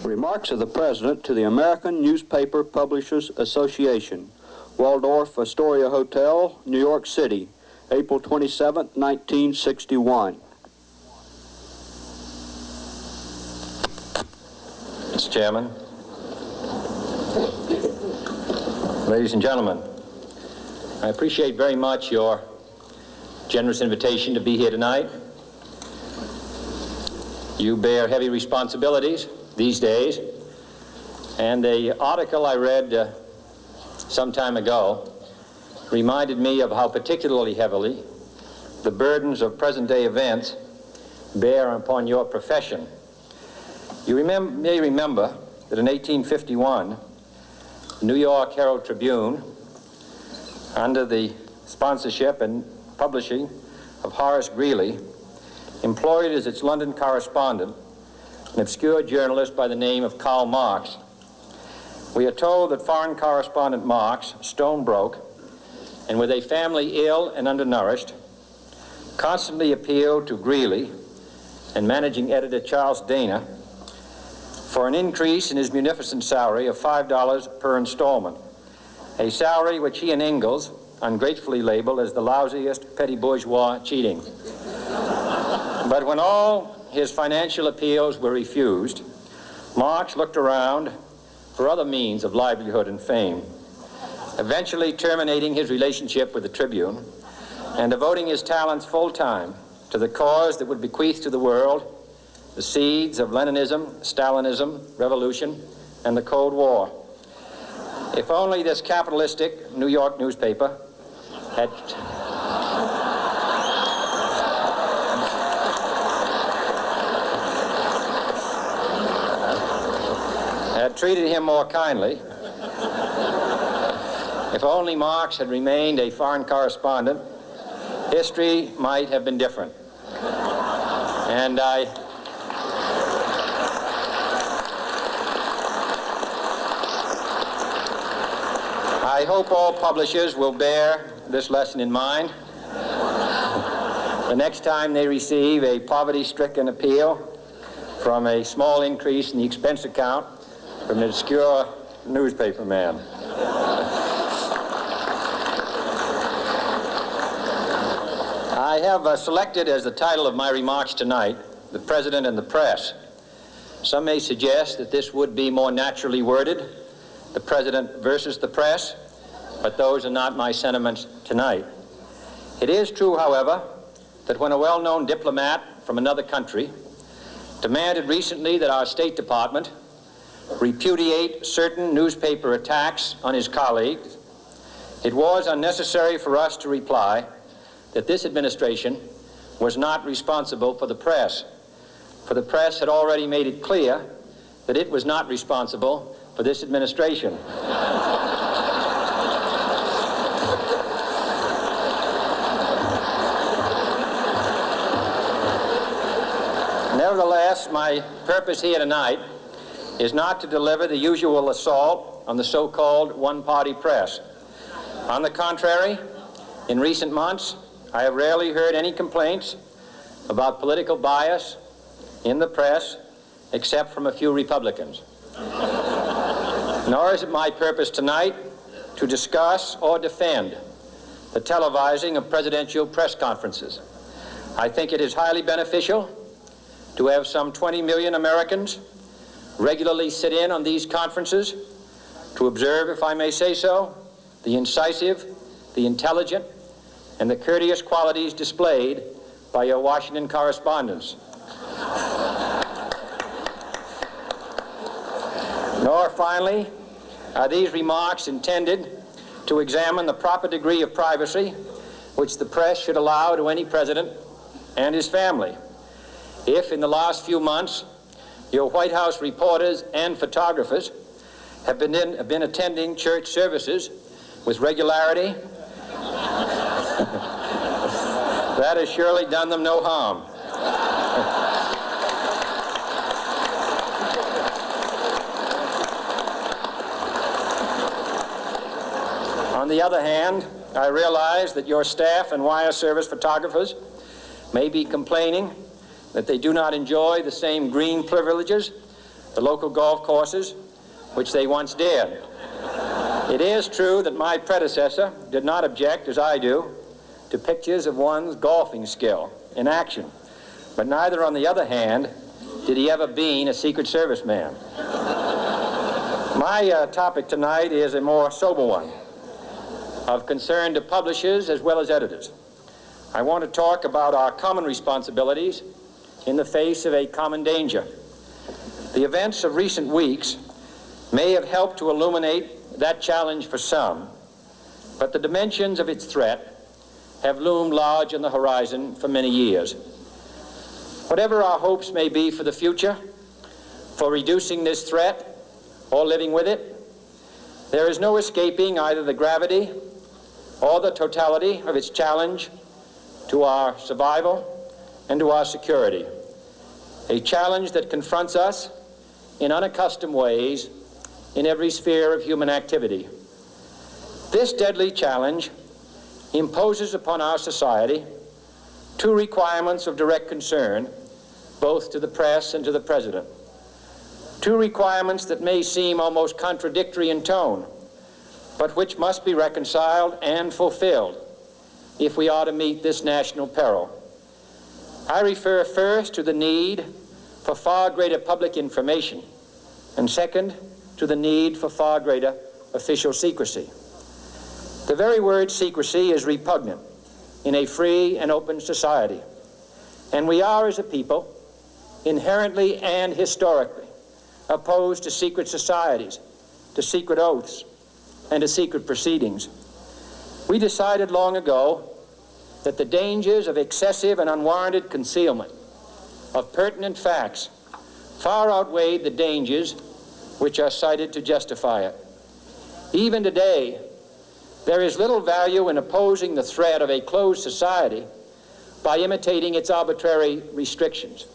Remarks of the President to the American Newspaper Publishers Association, Waldorf Astoria Hotel, New York City, April 27, 1961. Mr. Chairman, ladies and gentlemen, I appreciate very much your generous invitation to be here tonight. You bear heavy responsibilities these days, and an article I read some time ago reminded me of how particularly heavily the burdens of present-day events bear upon your profession. You may remember that in 1851, the New York Herald Tribune, under the sponsorship and publishing of Horace Greeley, employed as its London correspondent an obscure journalist by the name of Karl Marx. We are told that foreign correspondent Marx, stone broke, and with a family ill and undernourished, constantly appealed to Greeley and managing editor Charles Dana for an increase in his munificent salary of $5 per installment, a salary which he and Ingalls ungratefully labeled as the lousiest petty bourgeois cheating. But when all his financial appeals were refused, Marx looked around for other means of livelihood and fame, eventually terminating his relationship with the Tribune and devoting his talents full-time to the cause that would bequeath to the world the seeds of Leninism, Stalinism, revolution, and the Cold War. If only this capitalistic New York newspaper had treated him more kindly, if only Marx had remained a foreign correspondent, history might have been different. And I hope all publishers will bear this lesson in mind the next time they receive a poverty-stricken appeal from a small increase in the expense account from an obscure newspaper man. I have selected as the title of my remarks tonight, "The President and the Press." Some may suggest that this would be more naturally worded, "The President versus the Press," but those are not my sentiments tonight. It is true, however, that when a well-known diplomat from another country demanded recently that our State Department repudiate certain newspaper attacks on his colleagues, it was unnecessary for us to reply that this administration was not responsible for the press, for the press had already made it clear that it was not responsible for this administration. Nevertheless, my purpose here tonight is not to deliver the usual assault on the so-called one-party press. On the contrary, in recent months, I have rarely heard any complaints about political bias in the press, except from a few Republicans. Nor is it my purpose tonight to discuss or defend the televising of presidential press conferences. I think it is highly beneficial to have some 20 million Americans regularly sit in on these conferences to observe, if I may say so, the incisive, the intelligent, and the courteous qualities displayed by your Washington correspondents. Nor, finally, are these remarks intended to examine the proper degree of privacy which the press should allow to any president and his family. If, in the last few months, your White House reporters and photographers have been attending church services with regularity, that has surely done them no harm. On the other hand, I realize that your staff and wire service photographers may be complaining that they do not enjoy the same green privileges the local golf courses, which they once did. It is true that my predecessor did not object, as I do, to pictures of one's golfing skill in action, but neither, on the other hand, did he ever be a Secret Service man. My topic tonight is a more sober one, of concern to publishers as well as editors. I want to talk about our common responsibilities in the face of a common danger. The events of recent weeks may have helped to illuminate that challenge for some, but the dimensions of its threat have loomed large on the horizon for many years. Whatever our hopes may be for the future, for reducing this threat or living with it, there is no escaping either the gravity or the totality of its challenge to our survival and to our security. A challenge that confronts us in unaccustomed ways in every sphere of human activity. This deadly challenge imposes upon our society two requirements of direct concern, both to the press and to the President. Two requirements that may seem almost contradictory in tone, but which must be reconciled and fulfilled if we are to meet this national peril. I refer first to the need for far greater public information, and second, to the need for far greater official secrecy. The very word secrecy is repugnant in a free and open society, and we are, as a people, inherently and historically opposed to secret societies, to secret oaths, and to secret proceedings. We decided long ago that the dangers of excessive and unwarranted concealment of pertinent facts far outweighed the dangers which are cited to justify it. Even today, there is little value in opposing the threat of a closed society by imitating its arbitrary restrictions.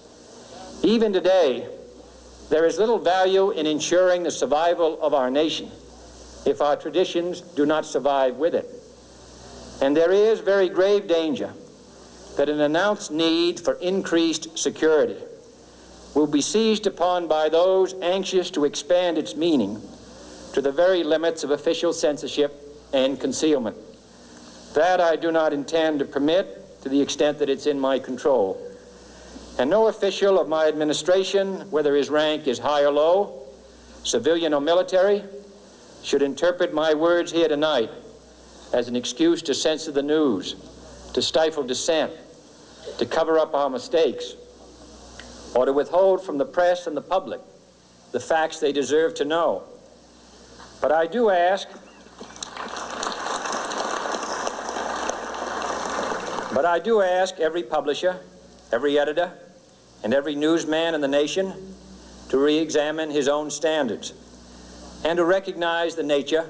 Even today, there is little value in ensuring the survival of our nation if our traditions do not survive with it. And there is very grave danger that an announced need for increased security will be seized upon by those anxious to expand its meaning to the very limits of official censorship and concealment. That I do not intend to permit to the extent that it's in my control. And no official of my administration, whether his rank is high or low, civilian or military, should interpret my words here tonight as an excuse to censor the news, to stifle dissent, to cover up our mistakes, or to withhold from the press and the public the facts they deserve to know. But I do ask every publisher, every editor, and every newsman in the nation to re-examine his own standards and to recognize the nature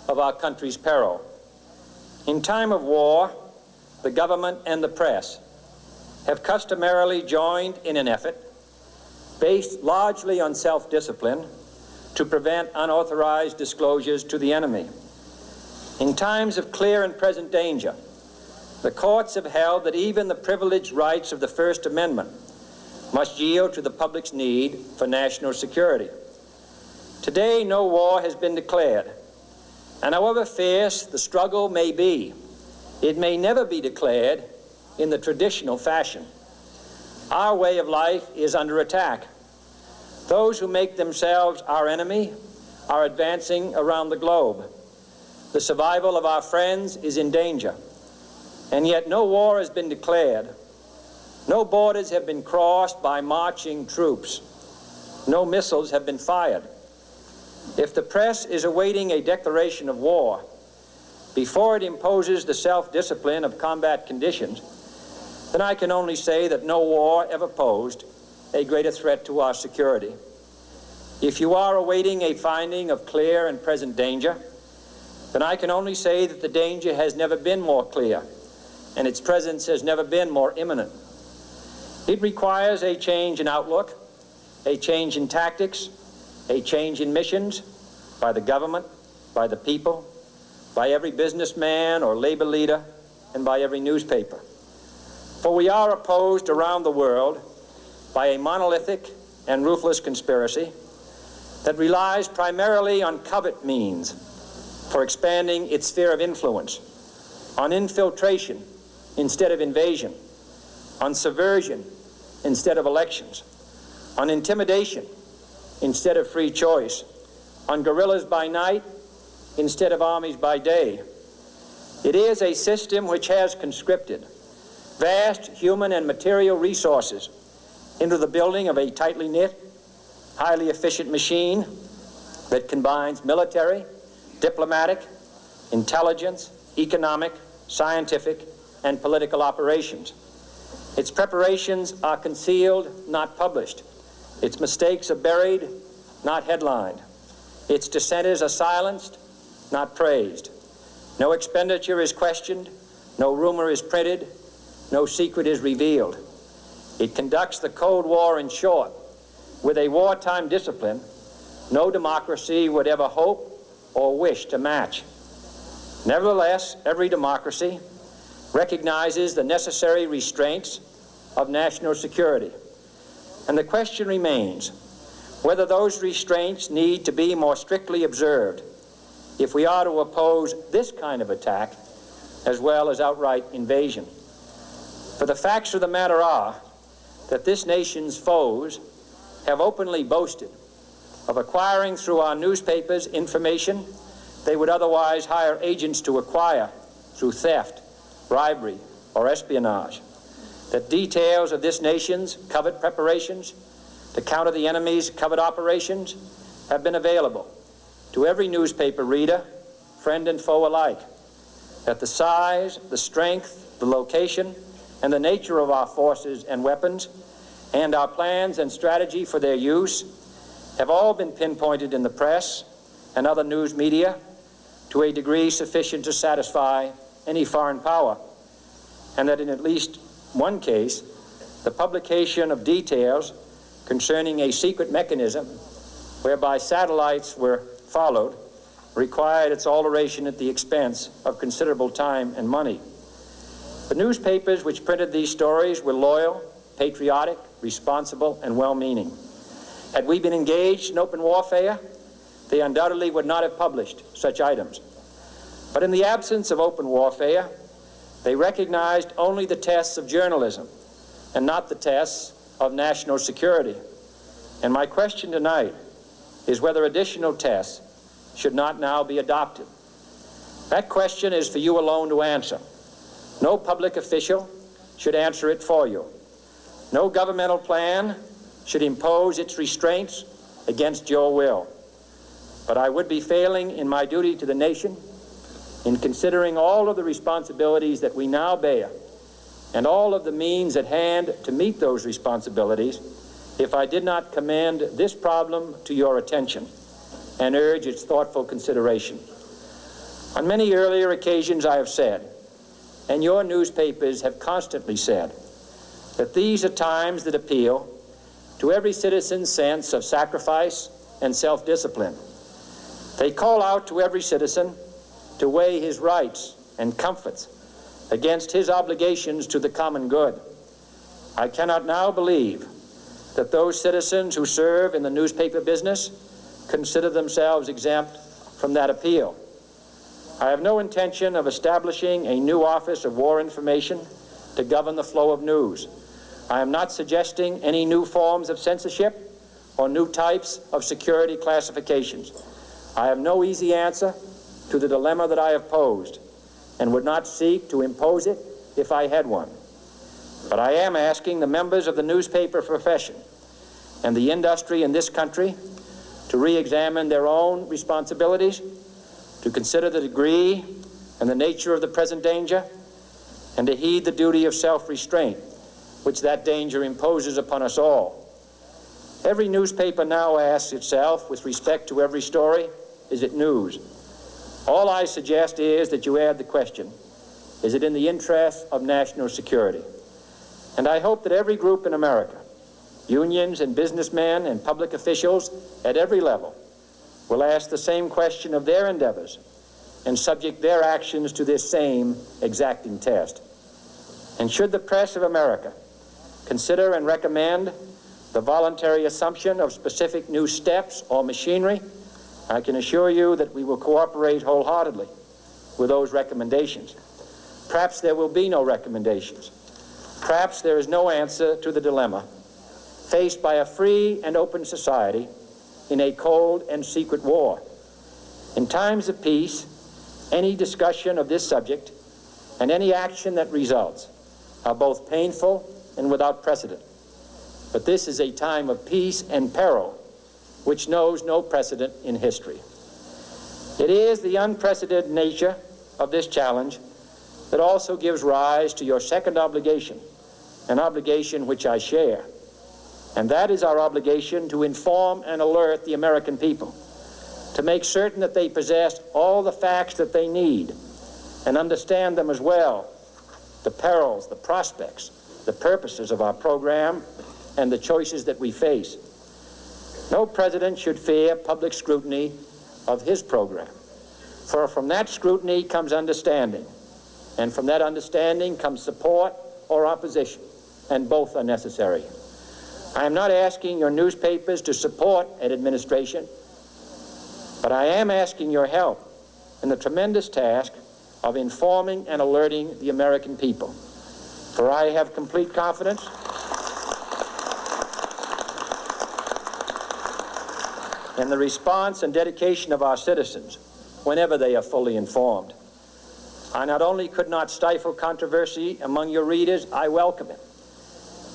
of our country's peril. In time of war, the government and the press have customarily joined in an effort based largely on self-discipline to prevent unauthorized disclosures to the enemy. In times of clear and present danger, the courts have held that even the privileged rights of the First Amendment must yield to the public's need for national security. Today, no war has been declared, and however fierce the struggle may be, it may never be declared in the traditional fashion. Our way of life is under attack. Those who make themselves our enemy are advancing around the globe. The survival of our friends is in danger, and yet no war has been declared. No borders have been crossed by marching troops. No missiles have been fired. If the press is awaiting a declaration of war before it imposes the self-discipline of combat conditions, then I can only say that no war ever posed a greater threat to our security. If you are awaiting a finding of clear and present danger, then I can only say that the danger has never been more clear, and its presence has never been more imminent. It requires a change in outlook, a change in tactics, a change in missions by the government, by the people, by every businessman or labor leader, and by every newspaper. For we are opposed around the world by a monolithic and ruthless conspiracy that relies primarily on covert means for expanding its sphere of influence, on infiltration instead of invasion, on subversion instead of elections, on intimidation instead of free choice, on guerrillas by night instead of armies by day. It is a system which has conscripted vast human and material resources into the building of a tightly knit, highly efficient machine that combines military, diplomatic, intelligence, economic, scientific, and political operations. Its preparations are concealed, not published. Its mistakes are buried, not headlined. Its dissenters are silenced, not praised. No expenditure is questioned, no rumor is printed, no secret is revealed. It conducts the Cold War, in short, with a wartime discipline no democracy would ever hope or wish to match. Nevertheless, every democracy recognizes the necessary restraints of national security. And the question remains whether those restraints need to be more strictly observed if we are to oppose this kind of attack as well as outright invasion. For the facts of the matter are that this nation's foes have openly boasted of acquiring through our newspapers information they would otherwise hire agents to acquire through theft, bribery, or espionage. That details of this nation's covert preparations to counter the enemy's covert operations have been available to every newspaper reader, friend and foe alike. That the size, the strength, the location, and the nature of our forces and weapons, and our plans and strategy for their use have all been pinpointed in the press and other news media to a degree sufficient to satisfy any foreign power, and that in at least one case, the publication of details concerning a secret mechanism whereby satellites were followed required its alteration at the expense of considerable time and money. The newspapers which printed these stories were loyal, patriotic, responsible, and well-meaning. Had we been engaged in open warfare, they undoubtedly would not have published such items. But in the absence of open warfare, they recognized only the tests of journalism and not the tests of national security. And my question tonight is whether additional tests should not now be adopted. That question is for you alone to answer. No public official should answer it for you. No governmental plan should impose its restraints against your will. But I would be failing in my duty to the nation in considering all of the responsibilities that we now bear and all of the means at hand to meet those responsibilities if I did not commend this problem to your attention and urge its thoughtful consideration. On many earlier occasions I have said, and your newspapers have constantly said, that these are times that appeal to every citizen's sense of sacrifice and self-discipline. They call out to every citizen to weigh his rights and comforts against his obligations to the common good. I cannot now believe that those citizens who serve in the newspaper business consider themselves exempt from that appeal. I have no intention of establishing a new Office of War Information to govern the flow of news. I am not suggesting any new forms of censorship or new types of security classifications. I have no easy answer to the dilemma that I have posed and would not seek to impose it if I had one. But I am asking the members of the newspaper profession and the industry in this country to re-examine their own responsibilities, to consider the degree and the nature of the present danger, and to heed the duty of self-restraint which that danger imposes upon us all. Every newspaper now asks itself, with respect to every story, is it news? All I suggest is that you add the question, is it in the interest of national security? And I hope that every group in America, unions and businessmen and public officials at every level, will ask the same question of their endeavors and subject their actions to this same exacting test. And should the press of America consider and recommend the voluntary assumption of specific new steps or machinery, I can assure you that we will cooperate wholeheartedly with those recommendations. Perhaps there will be no recommendations. Perhaps there is no answer to the dilemma faced by a free and open society in a cold and secret war. In times of peace, any discussion of this subject and any action that results are both painful and without precedent. But this is a time of peace and peril which knows no precedent in history. It is the unprecedented nature of this challenge that also gives rise to your second obligation, an obligation which I share, and that is our obligation to inform and alert the American people, to make certain that they possess all the facts that they need and understand them as well, the perils, the prospects, the purposes of our program, and the choices that we face. No president should fear public scrutiny of his program, for from that scrutiny comes understanding, and from that understanding comes support or opposition, and both are necessary. I am not asking your newspapers to support an administration, but I am asking your help in the tremendous task of informing and alerting the American people. For I have complete confidence in the response and dedication of our citizens whenever they are fully informed. I not only could not stifle controversy among your readers, I welcome it.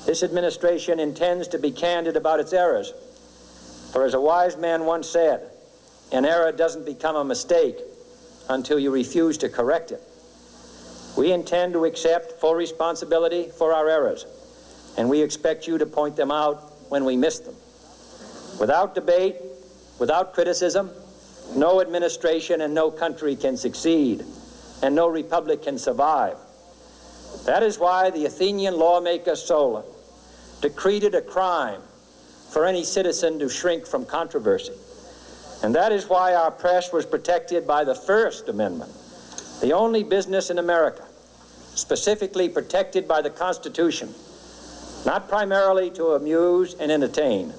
This administration intends to be candid about its errors. For as a wise man once said, an error doesn't become a mistake until you refuse to correct it. We intend to accept full responsibility for our errors, and we expect you to point them out when we miss them. Without debate, without criticism, no administration and no country can succeed, and no republic can survive. That is why the Athenian lawmaker Solon decreed it a crime for any citizen to shrink from controversy. And that is why our press was protected by the First Amendment, the only business in America specifically protected by the Constitution, not primarily to amuse and entertain,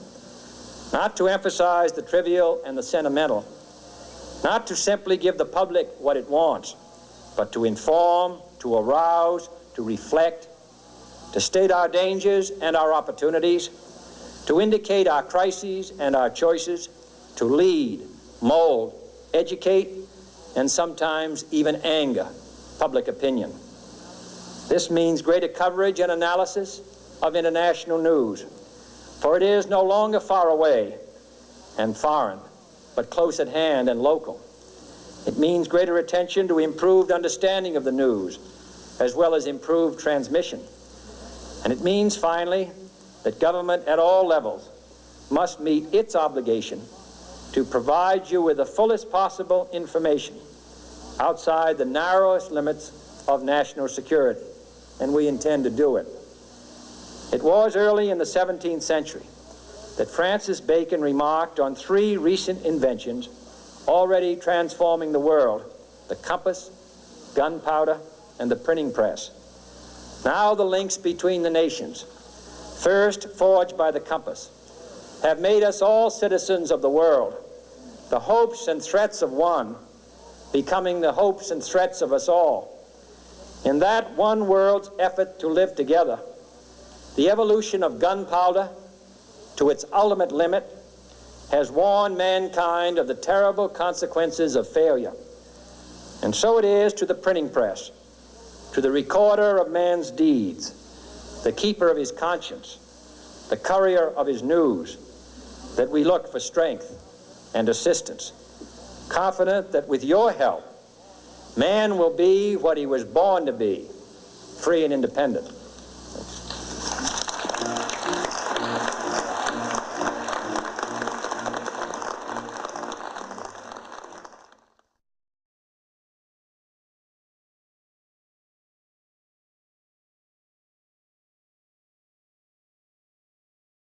not to emphasize the trivial and the sentimental, not to simply give the public what it wants, but to inform, to arouse, to reflect, to state our dangers and our opportunities, to indicate our crises and our choices, to lead, mold, educate, and sometimes even anger public opinion. This means greater coverage and analysis of international news, for it is no longer far away and foreign, but close at hand and local. It means greater attention to improved understanding of the news, as well as improved transmission. And it means, finally, that government at all levels must meet its obligation to provide you with the fullest possible information outside the narrowest limits of national security, and we intend to do it. It was early in the 17th century that Francis Bacon remarked on three recent inventions already transforming the world: the compass, gunpowder, and the printing press. Now the links between the nations, first forged by the compass, have made us all citizens of the world, the hopes and threats of one becoming the hopes and threats of us all. In that one world's effort to live together, the evolution of gunpowder to its ultimate limit has warned mankind of the terrible consequences of failure. And so it is to the printing press, to the recorder of man's deeds, the keeper of his conscience, the courier of his news, that we look for strength and assistance, confident that with your help, man will be what he was born to be, free and independent.